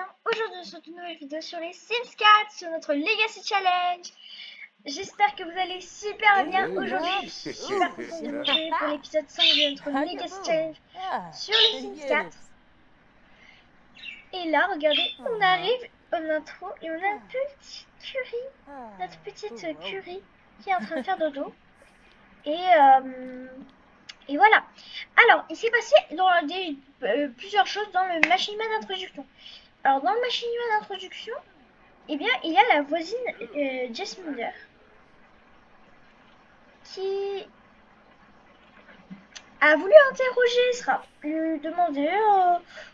bien? Aujourd'hui on se retrouve une nouvelle vidéo sur les Sims 4, sur notre Legacy Challenge. J'espère que vous allez super bien. Aujourd'hui je suis super contente de vous retrouver pour l'épisode 5 de notre Legacy Challenge sur les Sims 4. Et là regardez, on arrive en intro et on a une petite Curie, notre petite Curie qui est en train de faire dodo. Et voilà. Alors, il s'est passé plusieurs choses dans le machinima d'introduction. Alors, dans le machinima d'introduction, eh bien, il y a la voisine Jasminder qui a voulu interroger Esra, lui demander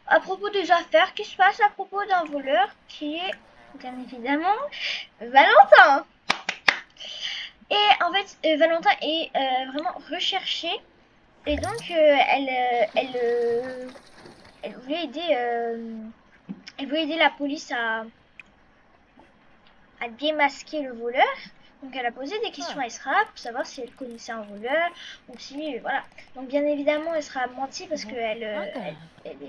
à propos des affaires qui se passent à propos d'un voleur qui est, bien évidemment, Valentin. Et en fait, Valentin est vraiment recherché. Et donc, elle voulait aider la police à démasquer le voleur. Donc, elle a posé des questions à Esra pour savoir si elle connaissait un voleur ou si, voilà. Donc, bien évidemment, Esra a menti parce qu'elle est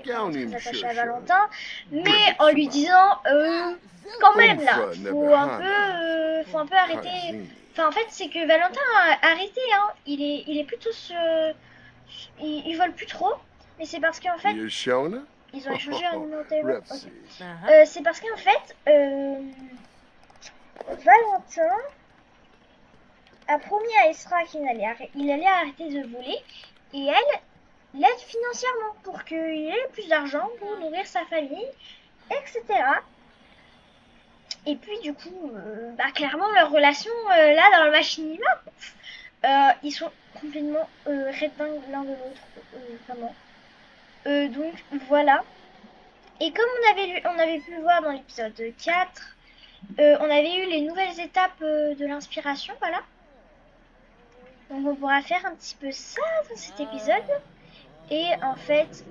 vraiment très attachée à Valentin, mais en lui disant, quand même là, faut un peu arrêter. Enfin, en fait, c'est que Valentin a arrêté, hein. Il est plutôt il vole plus trop, mais c'est parce qu'en fait, ils ont échangé un numéro de téléphone. Okay. C'est parce qu'en fait, Valentin a promis à Esra qu'il allait arrêter de voler et elle l'aide financièrement pour qu'il ait plus d'argent pour nourrir sa famille, etc. Et puis du coup, clairement leur relation là dans le machinima, ils sont complètement redingues l'un de l'autre, vraiment. Donc voilà. Et comme on avait pu le voir dans l'épisode 4, on avait eu les nouvelles étapes de l'inspiration, voilà. Donc on pourra faire un petit peu ça dans cet épisode. Et en fait,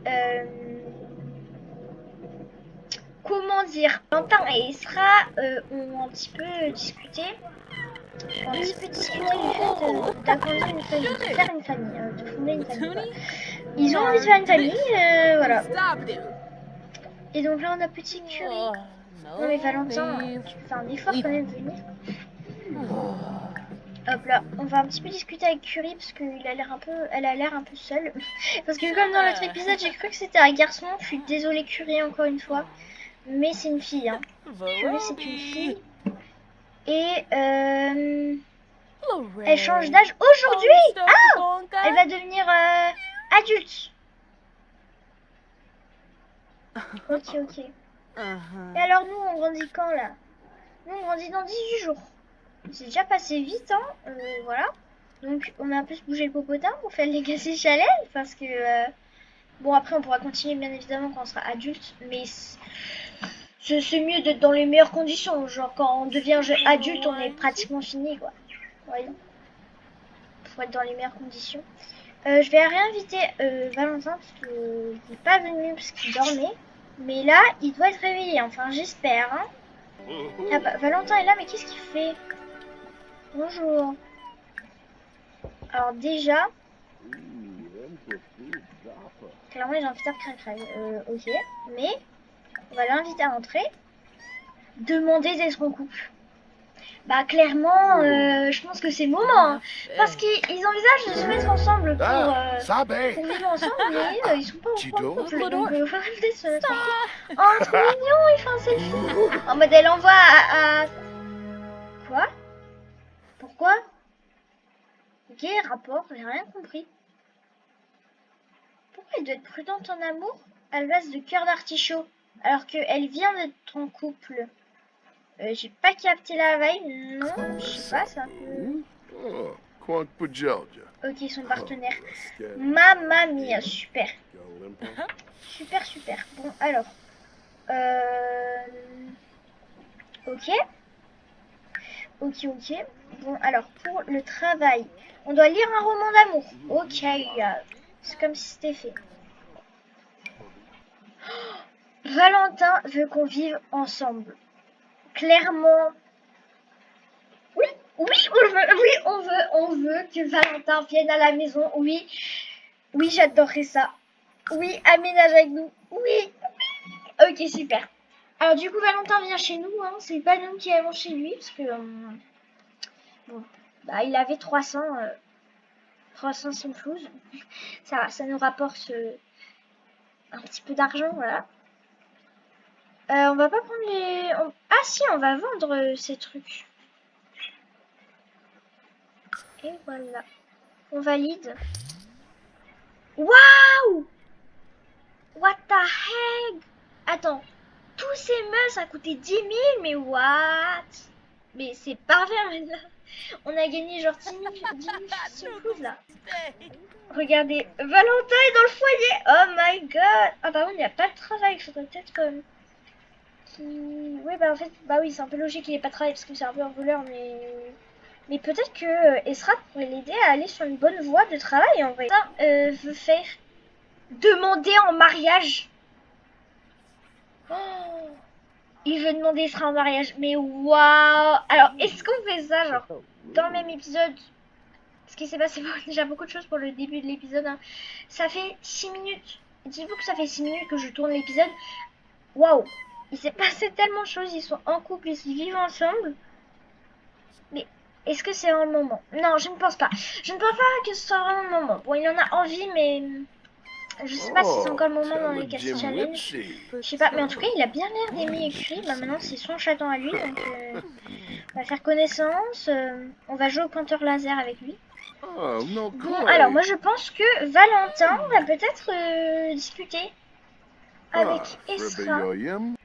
comment dire, Valentin et Esra ont un petit peu discuté. Du fait d'agrandir une famille, de faire une famille, de fonder une famille. Voilà. Ils ont envie de faire une famille, voilà. Et donc là on a petit Curie. Non mais Valentin, tu peux faire un effort quand même de venir. Hop là, on va un petit peu discuter avec Curie parce qu'elle a l'air un peu seule. Parce que comme dans l'autre épisode, j'ai cru que c'était un garçon. Je suis désolée Curie encore une fois, mais c'est une fille. Hein. Curie c'est une fille et elle change d'âge aujourd'hui. Ah, elle va devenir adulte. Ok. Et alors nous on grandit quand là? Nous on grandit dans 18 jours. C'est déjà passé vite, hein, voilà. Donc on a un peu se bouger le popotin pour faire le Legacy Challenge parce que bon après on pourra continuer bien évidemment quand on sera adulte, mais c'est mieux d'être dans les meilleures conditions. Genre quand on devient adulte, on est pratiquement fini quoi. Voyons. Faut être dans les meilleures conditions. Je vais réinviter Valentin parce qu'il n'est pas venu parce qu'il dormait. Mais là, il doit être réveillé, enfin j'espère. Hein. Ah bah, Valentin est là, mais qu'est-ce qu'il fait? Bonjour. Alors déjà, clairement les invités crève. Ok, mais on va l'inviter à entrer. Demander d'être en couple. Bah clairement, je pense que c'est le moment. Hein, parce qu'ils envisagent de se mettre ensemble pour vivre ensemble, mais ils sont pas en couple. Donc il faudrait peut-être se mettre en couple. Oh, trop mignon, il fait un selfie. En mode elle envoie à... Quoi? Pourquoi? Ok, rapport, j'ai rien compris. Pourquoi elle doit être prudente en amour à base de cœur d'artichaut alors qu'elle vient d'être en couple? J'ai pas capté la vibe, non, je sais pas, c'est un peu... Ok, son partenaire. Mamma mia, super. Super. Bon, alors... Ok. Bon, alors, pour le travail, on doit lire un roman d'amour. Ok, c'est comme si c'était fait. Valentin veut qu'on vive ensemble. Clairement. Oui, on veut que Valentin vienne à la maison. Oui, j'adorerais ça. Oui, aménage avec nous. Oui. Ok, super. Alors du coup, Valentin vient chez nous, hein. C'est pas nous qui allons chez lui, parce que... bon, bah, il avait 300 simplouz. Ça va, ça nous rapporte un petit peu d'argent, voilà. On va pas prendre les... Ah si, on va vendre ces trucs. Et voilà. On valide. Waouh! What the heck? Attends. Tous ces meubles, ça a coûté 10 000, mais what? Mais c'est parfait maintenant. On a gagné genre 10 000 simplouz là. Regardez, Valentin est dans le foyer. Oh my god. Ah bah oui, il n'y a pas de travail. Il faudrait peut-être comme... Oui, bah en fait, bah oui, c'est un peu logique qu'il n'ait pas de travail parce que c'est un peu un voleur, mais peut-être que Esra pourrait l'aider à aller sur une bonne voie de travail en vrai. Veut faire demander en mariage. Oh, il veut demander Esra en mariage, mais waouh. Alors, est-ce qu'on fait ça genre dans le même épisode? Parce qu'il s'est passé déjà beaucoup de choses pour le début de l'épisode. Hein. Ça fait 6 minutes. Dites-vous que ça fait 6 minutes que je tourne l'épisode. Waouh. Il s'est passé tellement de choses. Ils sont en couple, ils vivent ensemble. Mais est-ce que c'est vraiment le moment? Non, je ne pense pas. Je ne pense pas que ce soit vraiment le moment. Bon, il en a envie, mais je sais pas si c'est encore le moment dans les Cast Challenge. Je sais pas, mais en tout cas, il a bien l'air d'aimer écrire. Bah, maintenant, c'est son chaton à lui. Donc, on va faire connaissance. On va jouer au pointeur laser avec lui. Bon, alors, moi, je pense que Valentin va peut-être discuter avec Esra.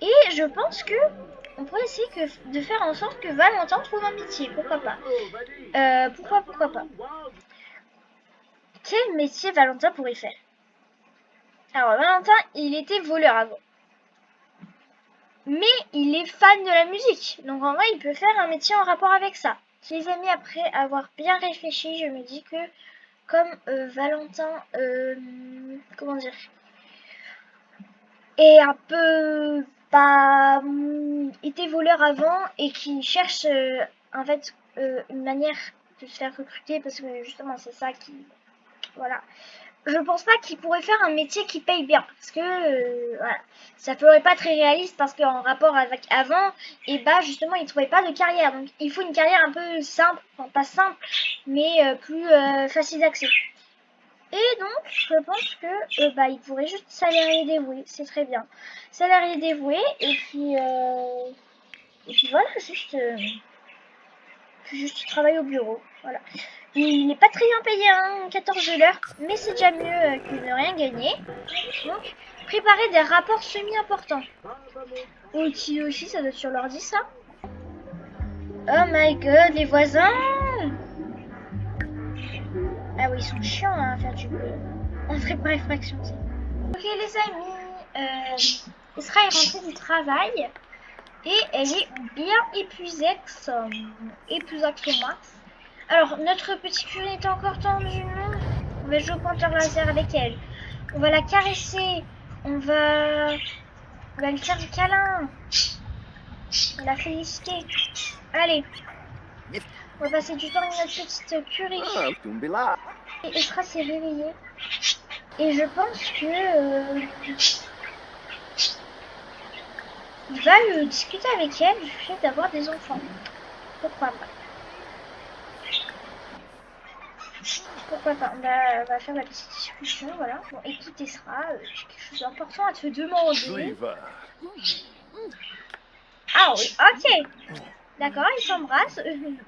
Et je pense que on pourrait essayer de faire en sorte que Valentin trouve un métier. Pourquoi pas? Pourquoi pas? Quel métier Valentin pourrait faire? Alors, Valentin, il était voleur avant. Mais il est fan de la musique. Donc, en vrai, il peut faire un métier en rapport avec ça. Les amis, après avoir bien réfléchi, je me dis que comme Valentin, comment dire, est un peu était voleur avant et qui cherche en fait une manière de se faire recruter parce que justement c'est ça qui voilà, je pense pas qu'il pourrait faire un métier qui paye bien parce que voilà, ça ferait pas très réaliste parce qu'en rapport avec avant et bah justement il trouvait pas de carrière, donc il faut une carrière un peu simple, enfin pas simple mais plus facile d'accès. Et donc, je pense que il pourrait juste salarié dévoué, c'est très bien. Salarié dévoué, et puis voilà, juste travailler au bureau. Voilà. Il n'est pas très bien payé, hein, 14 de l'heure, mais c'est déjà mieux que de rien gagner. Donc, préparer des rapports semi-importants. Outil aussi, ça doit être sur l'ordi, ça. Oh my god, les voisins! Ah oui, ils sont chiants hein, à faire du bruit. On ferait pas réfraction, ça. Ok les amis, Esra est rentrée du travail et elle est bien épuisée que moi. Alors notre petite furie est encore tendue, non? On va jouer au pointeur laser avec elle. On va la caresser, on va lui faire du câlin, la féliciter. Allez, on va passer du temps avec notre petite curie. Et Esra s'est réveillée. Et je pense que il va discuter avec elle du fait d'avoir des enfants. Pourquoi pas? Pourquoi pas? On va faire la petite discussion, voilà. Bon, écoute Esra, j'ai quelque chose d'important à te demander. Ah oui, ok. D'accord, ils s'embrassent.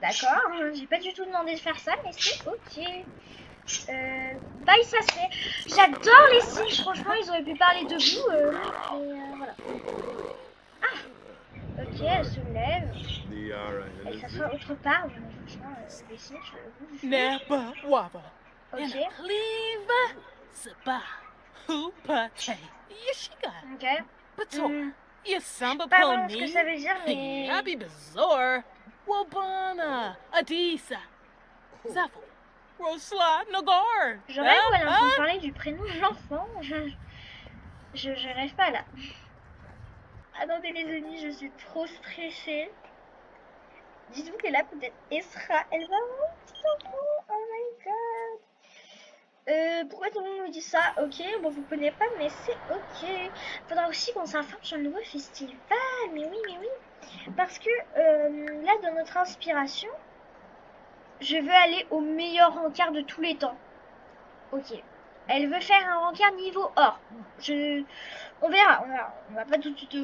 D'accord, j'ai pas du tout demandé de faire ça, mais c'est ok. Bye, ça se fait. J'adore les signes, franchement, ils auraient pu parler debout. Mais voilà. Ah, ok, elle se lève. Elle s'assoit autre part. Franchement, les signes, je ok. Ok. Je sais pas vraiment ce que ça veut dire, mais... J'aurais où elle est en train de parler du prénom de l'enfant. Je rêve pas là. Attendez les amis, je suis trop stressée. Dites-vous que là peut-être Esra, elle va avoir un petit enfant. Oh my god. Pourquoi tout le monde nous dit ça? Ok, bon, vous connaissez pas, mais c'est ok. Faudra aussi qu'on s'informe sur le nouveau festival. Mais oui. Parce que là, dans notre inspiration, je veux aller au meilleur rencard de tous les temps. Ok. Elle veut faire un rencard niveau or. On verra. On va pas tout de suite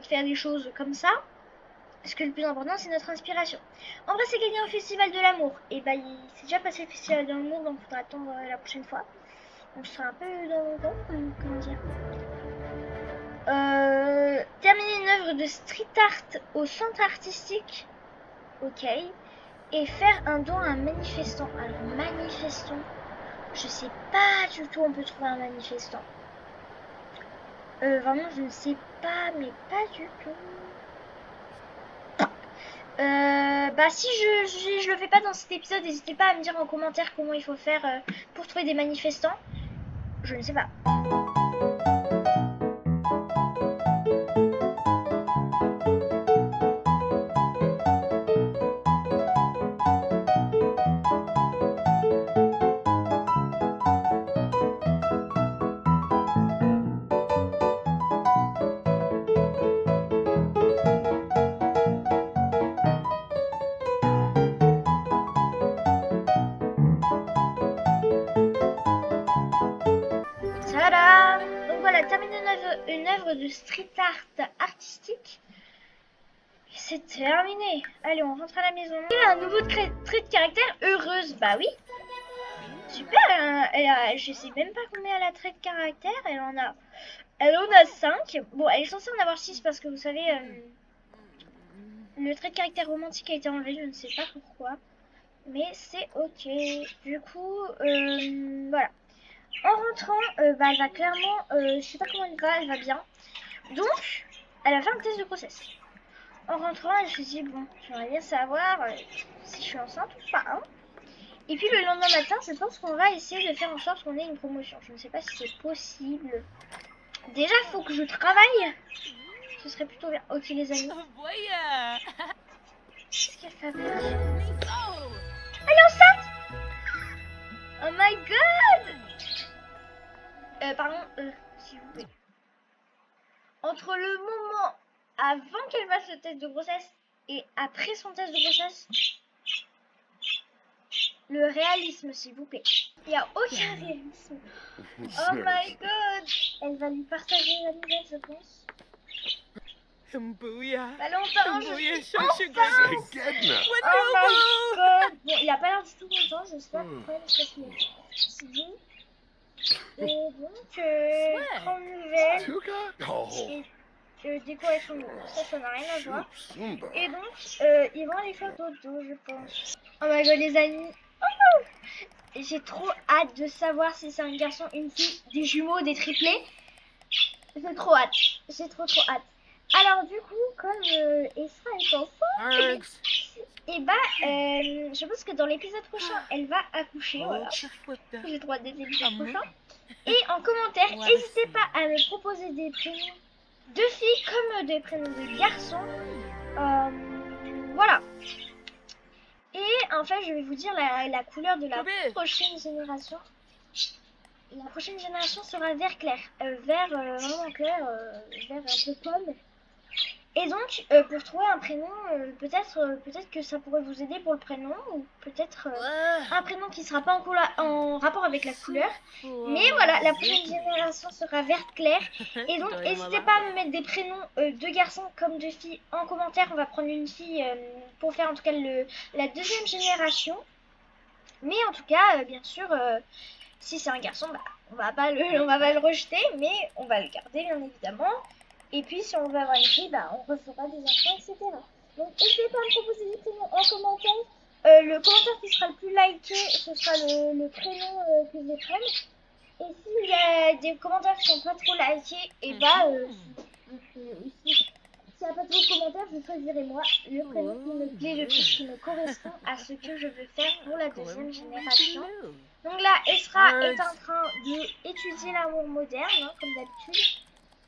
faire des choses comme ça. Parce que le plus important, c'est notre inspiration. En vrai, c'est gagner au festival de l'amour. Et bah, il s'est déjà passé le festival de l'amour, donc il faudra attendre la prochaine fois. Donc, je serai un peu dans comment dire. Terminer une œuvre de street art au centre artistique. Ok. Et faire un don à un manifestant. Alors, manifestant, je sais pas du tout où on peut trouver un manifestant. Vraiment, je ne sais pas, mais pas du tout. Bah si je le fais pas dans cet épisode, n'hésitez pas à me dire en commentaire comment il faut faire pour trouver des manifestants. Je ne sais pas. Donc voilà, terminer une œuvre de street art artistique. C'est terminé. Allez, on rentre à la maison. Il a un nouveau trait de caractère, heureuse. Bah oui. Super. Je sais même pas combien elle a trait de caractère. Elle en a 5. Bon, elle est censée en avoir 6 parce que vous savez, le trait de caractère romantique a été enlevé. Je ne sais pas pourquoi. Mais c'est ok. Du coup, voilà. En rentrant, bah, elle va clairement, je sais pas comment elle va bien. Donc, elle a fait un test de grossesse. En rentrant, elle se dit, bon, j'aimerais bien savoir si je suis enceinte ou pas. Hein. Et puis le lendemain matin, je pense qu'on va essayer de faire en sorte qu'on ait une promotion. Je ne sais pas si c'est possible. Déjà, il faut que je travaille. Ce serait plutôt bien. Ok, les amis. Qu'est-ce qu'elle fabrique? Elle est enceinte! Oh my god! Pardon, s'il vous plaît. Entre le moment avant qu'elle fasse le test de grossesse et après son test de grossesse, le réalisme, s'il vous plaît. Il n'y a aucun réalisme. Oh my god! Elle va lui partager la nouvelle, je pense. Valentin, je suis enceinte! Oh my god! Bon, il a pas l'air du tout content, je sais pas pourquoi, parce que c'est dit. Et donc, grande nouvelle. Décoration de ça n'a rien à voir. Et donc, ils vont aller faire dodo, je pense. Oh my god, les amis. Oh, j'ai trop hâte de savoir si c'est un garçon, une fille, des jumeaux, des triplés. J'ai trop hâte. J'ai trop hâte. Alors du coup, comme Esra est enceinte, et bah, je pense que dans l'épisode prochain, elle va accoucher. Voilà. J'ai trop hâte des épisodes prochains. Et en commentaire, n'hésitez pas à me proposer des prénoms de filles comme des prénoms de garçons. Voilà. Et en fait, je vais vous dire la couleur de la prochaine génération. La prochaine génération sera vert clair. Vert vraiment clair, vert un peu pomme. Et donc, pour trouver un prénom, peut-être que ça pourrait vous aider pour le prénom, ou peut-être un prénom qui ne sera pas en rapport avec la couleur. Mais voilà, la prochaine génération sera verte claire. Et donc, n'hésitez pas à me mettre des prénoms de garçons comme de filles en commentaire. On va prendre une fille pour faire en tout cas la deuxième génération. Mais en tout cas, bien sûr, si c'est un garçon, bah, on va pas le rejeter, mais on va le garder bien évidemment. Et puis si on veut avoir une fille, bah, on refera des enfants, etc. Donc n'hésitez pas à me proposer des prénoms en commentaire. Le commentaire qui sera le plus liké, ce sera le prénom que je vais prendre. Et s'il y a des commentaires qui sont pas trop likés, et bah s'il n'y a pas trop de commentaires, je choisirai moi le prénom qui me plaît le plus, qui me correspond à ce que je veux faire pour la deuxième génération. Donc là, Esra est en train d'étudier l'amour moderne, hein, comme d'habitude.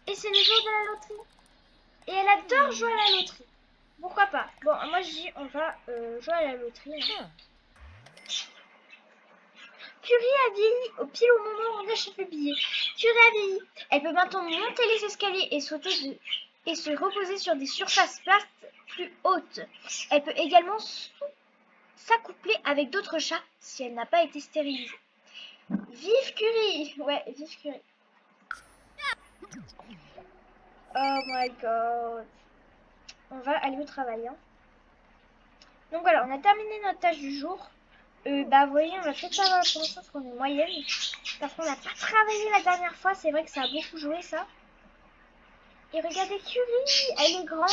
Et c'est le jour de la loterie. Et elle adore jouer à la loterie. Pourquoi pas? Bon, moi je dis on va jouer à la loterie. Hein. Curie a vieilli au pile au moment où on achète le billet. Curie a vieilli. Elle peut maintenant monter les escaliers et et se reposer sur des surfaces plates plus hautes. Elle peut également s'accoupler avec d'autres chats si elle n'a pas été stérilisée. Vive Curie! Ouais, vive Curie. Oh my god. On va aller au travail. Hein. Donc voilà, on a terminé notre tâche du jour. Vous voyez, on va peut-être pas avoir pour l'instant parce qu'on est moyenne. Parce qu'on n'a pas travaillé la dernière fois. C'est vrai que ça a beaucoup joué ça. Et regardez Curie, elle est grande.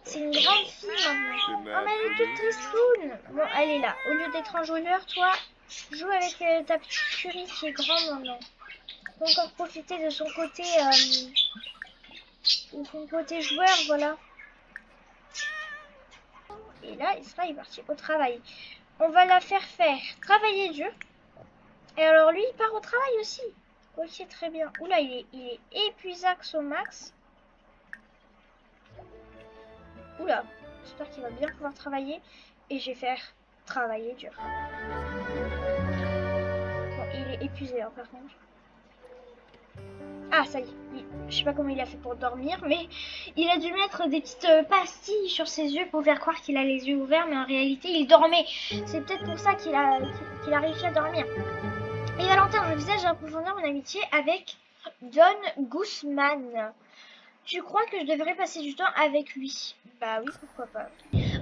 C'est une grande fille maintenant. Oh mais elle est toute tristoune. Bon, elle est là. Au lieu d'être un joueur, toi, joue avec ta petite Curie qui est grande maintenant. Faut encore profiter de son côté joueur, voilà. Et là, Isra est parti au travail. On va la faire travailler dur. Et alors lui, il part au travail aussi. Ok, très bien. Oula, il est épuisax au max. Oula, j'espère qu'il va bien pouvoir travailler. Et je vais faire travailler dur. Bon, il est épuisé, hein, par contre. Ah, ça y est. Je sais pas comment il a fait pour dormir, mais il a dû mettre des petites pastilles sur ses yeux pour faire croire qu'il a les yeux ouverts, mais en réalité, il dormait. C'est peut-être pour ça qu'il a réussi à dormir. Et Valentin envisage d'approfondir mon amitié avec Don Guzman. Tu crois que je devrais passer du temps avec lui? Bah oui, pourquoi pas.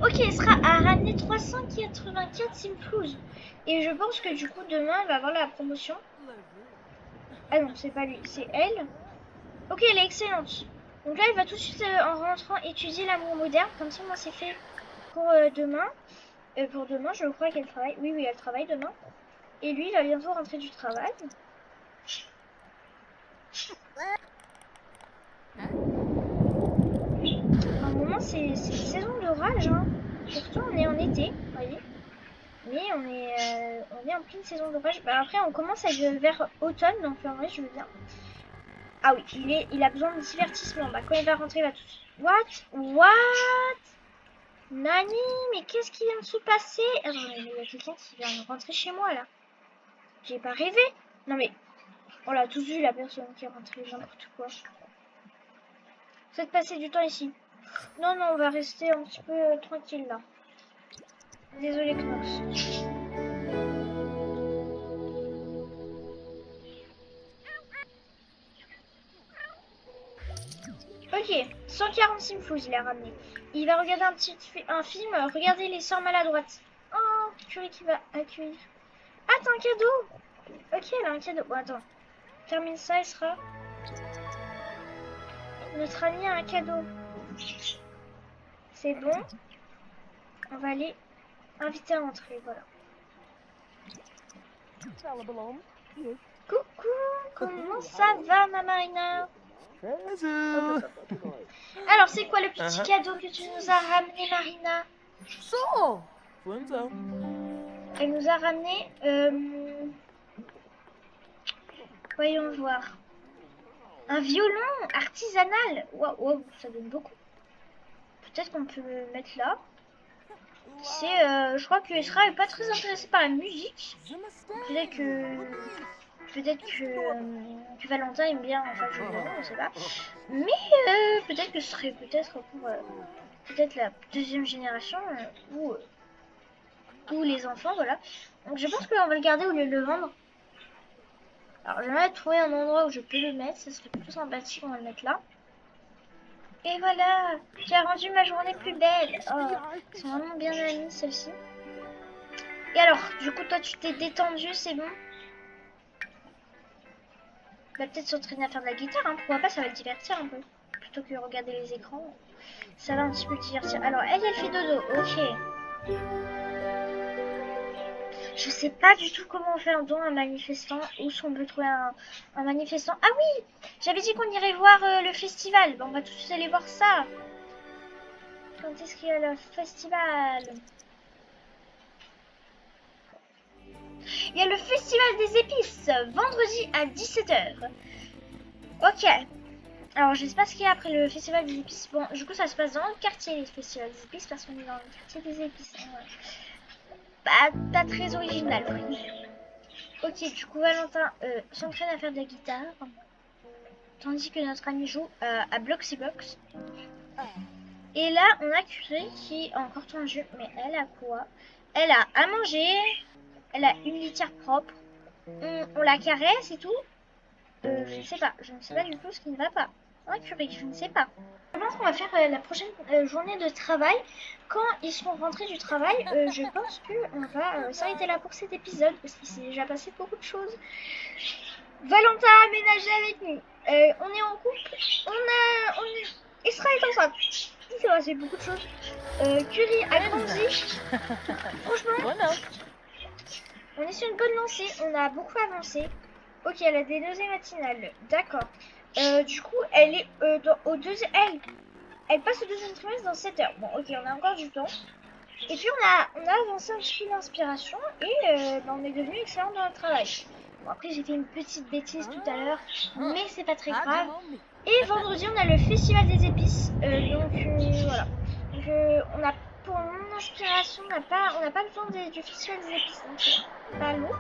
Ok, elle sera à ramener 384 Simflouz. Et je pense que du coup, demain, elle va avoir la promotion. Ah non, c'est pas lui, c'est elle. Ok, elle est excellente. Donc là, elle va tout de suite, en rentrant, étudier l'amour moderne. Comme ça, moi, c'est fait pour demain. Pour demain, je crois qu'elle travaille. Oui, elle travaille demain. Et lui, il va bientôt rentrer du travail. À un moment, c'est une saison d'orage. Hein. Pourtant, on est en été, vous voyez. Mais on est en pleine saison d'orage. Bah, après, on commence à être vers automne, donc en vrai, je veux bien. Ah oui, il a besoin de divertissement. Bah, quand il va rentrer, il va tout de suite. What? Nani, mais qu'est-ce qui vient de se passer? Attends, il y a quelqu'un qui vient de rentrer chez moi, là. J'ai pas rêvé. Non, mais on l'a tous vu, la personne qui est rentrée, n'importe quoi. Faites passer du temps ici. Non, on va rester un petit peu tranquille, là. Désolé, Knox. Ok, 146 Simflouz, il a ramené. Il va regarder un film. Regardez les sœurs maladroites. Oh, Curie qui va accueillir. Ah, t'as un cadeau. Ok, elle a un cadeau. Bon, attends. Termine ça, elle sera. Notre ami a un cadeau. C'est bon. On va aller inviter à entrer, voilà. Coucou, comment ça va, ma Marina? Alors, c'est quoi le petit cadeau que tu nous as ramené, Marina? Elle nous a ramené... Voyons voir. Un violon artisanal. Wow, ça donne beaucoup. Peut-être qu'on peut le mettre là. Je crois que Esra est pas très intéressé par la musique. Peut-être que Valentin aime bien enfin jouer violon, on sait pas. Mais peut-être que ce serait peut-être pour peut-être la deuxième génération ou les enfants, voilà. Donc je pense qu'on va le garder au lieu de le vendre. Alors j'aimerais trouver un endroit où je peux le mettre, ça serait plutôt sympathique, on va le mettre là. Et voilà, tu as rendu ma journée plus belle. Oh, elles sont vraiment bien amies celles-ci. Et alors, du coup toi tu t'es détendu, c'est bon? Va peut-être s'entraîner à faire de la guitare, hein. Pourquoi pas, ça va le divertir un peu. Plutôt que regarder les écrans, ça va un petit peu le divertir. Alors elle fait dodo, ok. Je sais pas du tout comment faire don à un manifestant. Où est-ce qu'on peut trouver un manifestant? Ah oui, j'avais dit qu'on irait voir le festival. Bon, on va tout de suite aller voir ça. Quand est-ce qu'il y a le festival? Il y a le festival des épices, vendredi à 17 h. Ok. Alors, je sais pas ce qu'il y a après le festival des épices. Bon, du coup, ça se passe dans le quartier, les festivals des épices, parce qu'on est dans le quartier des épices. Hein, ouais. pas très original. Ok, du coup Valentin s'entraîne à faire de la guitare, tandis que notre ami joue à Bloxy Box. Et là, on a Curie qui a encore ton jus, mais elle a quoi? Elle a à manger, elle a une litière propre, on la caresse et tout. Je ne sais pas du tout ce qui ne va pas. Hein, Curie, je ne sais pas. Je pense qu'on va faire la prochaine journée de travail. Quand ils seront rentrés du travail, je pense qu'on va s'arrêter là pour cet épisode, parce qu'il s'est déjà passé beaucoup de choses. Valentin a aménagé avec nous. On est en couple. Isra est enceinte. C'est vrai, c'est beaucoup de choses. Curie a grandi. Franchement, on est sur une bonne lancée. On a beaucoup avancé. Ok, elle a des nausées matinales. D'accord. Du coup, elle est au deuxième. Elle passe au deuxième trimestre dans 7 heures. Bon, ok, on a encore du temps. Et puis, on a avancé un petit peu d'inspiration et on est devenu excellent dans le travail. Bon, après, j'ai fait une petite bêtise tout à l'heure, mais c'est pas très grave. Et vendredi, on a le festival des épices. Donc, voilà. Donc, on a, pour mon inspiration, on n'a pas besoin du festival des épices. Donc, c'est pas lourd.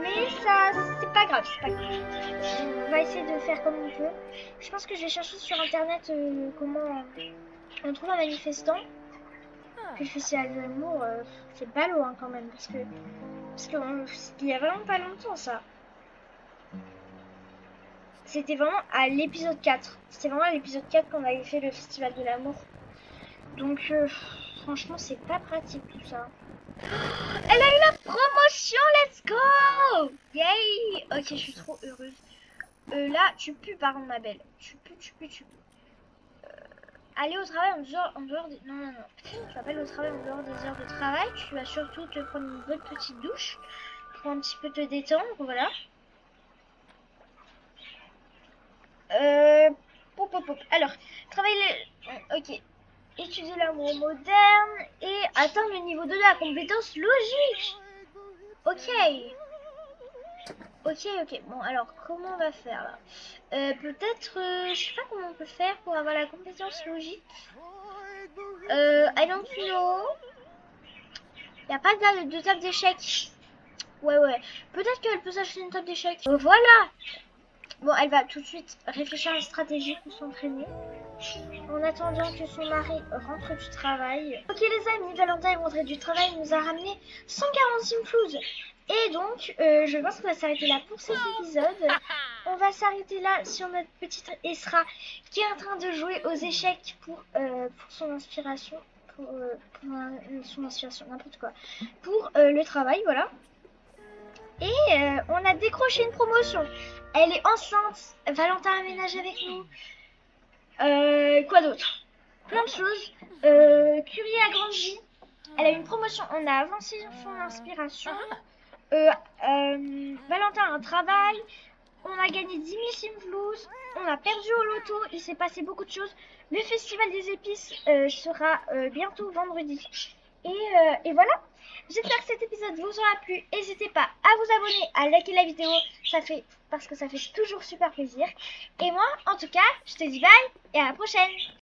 Mais ça, c'est pas grave, On va essayer de faire comme on peut. Je pense que je vais chercher sur internet comment on trouve un manifestant. Puis le festival de l'amour, c'est pas loin quand même, parce que il y a vraiment pas longtemps ça. C'était vraiment à l'épisode 4. C'était vraiment à l'épisode 4 qu'on avait fait le festival de l'amour. Donc franchement, c'est pas pratique tout ça. Elle a eu la promotion, let's go! Yay! Ok, je suis trop heureuse. Là, tu pues, par contre, ma belle. Tu pues. Aller au travail en dehors des... Non. Tu vas pas aller au travail en dehors des heures de travail. Tu vas surtout te prendre une bonne petite douche pour un petit peu te détendre, voilà. Alors, travailler Ok. Étudier l'amour moderne et atteindre le niveau 2 de la compétence logique. Ok. Bon, alors, comment on va faire là? Peut-être, je sais pas comment on peut faire pour avoir la compétence logique. I don't know. Il n'y a pas de table d'échecs. Ouais. Peut-être qu'elle peut s'acheter une table d'échecs. Voilà. Bon, elle va tout de suite réfléchir à une stratégie pour s'entraîner. En attendant que son mari rentre du travail. Ok les amis, Valentin est rentré du travail, il nous a ramené 146 flouses. Et donc, je pense qu'on va s'arrêter là pour cet épisode. On va s'arrêter là sur notre petite Esra qui est en train de jouer aux échecs pour son inspiration. Son inspiration, n'importe quoi. Pour le travail, voilà. Et on a décroché une promotion. Elle est enceinte. Valentin aménage avec nous. Quoi d'autre? Plein de choses. Curie a grandi. Elle a une promotion. On a avancé son inspiration. Valentin a un travail. On a gagné 10 000 simflous. On a perdu au loto. Il s'est passé beaucoup de choses. Le festival des épices sera bientôt vendredi. Et voilà. J'espère que cet épisode vous aura plu. N'hésitez pas à vous abonner, à liker la vidéo. Parce que ça fait toujours super plaisir. Et moi, en tout cas, je te dis bye et à la prochaine.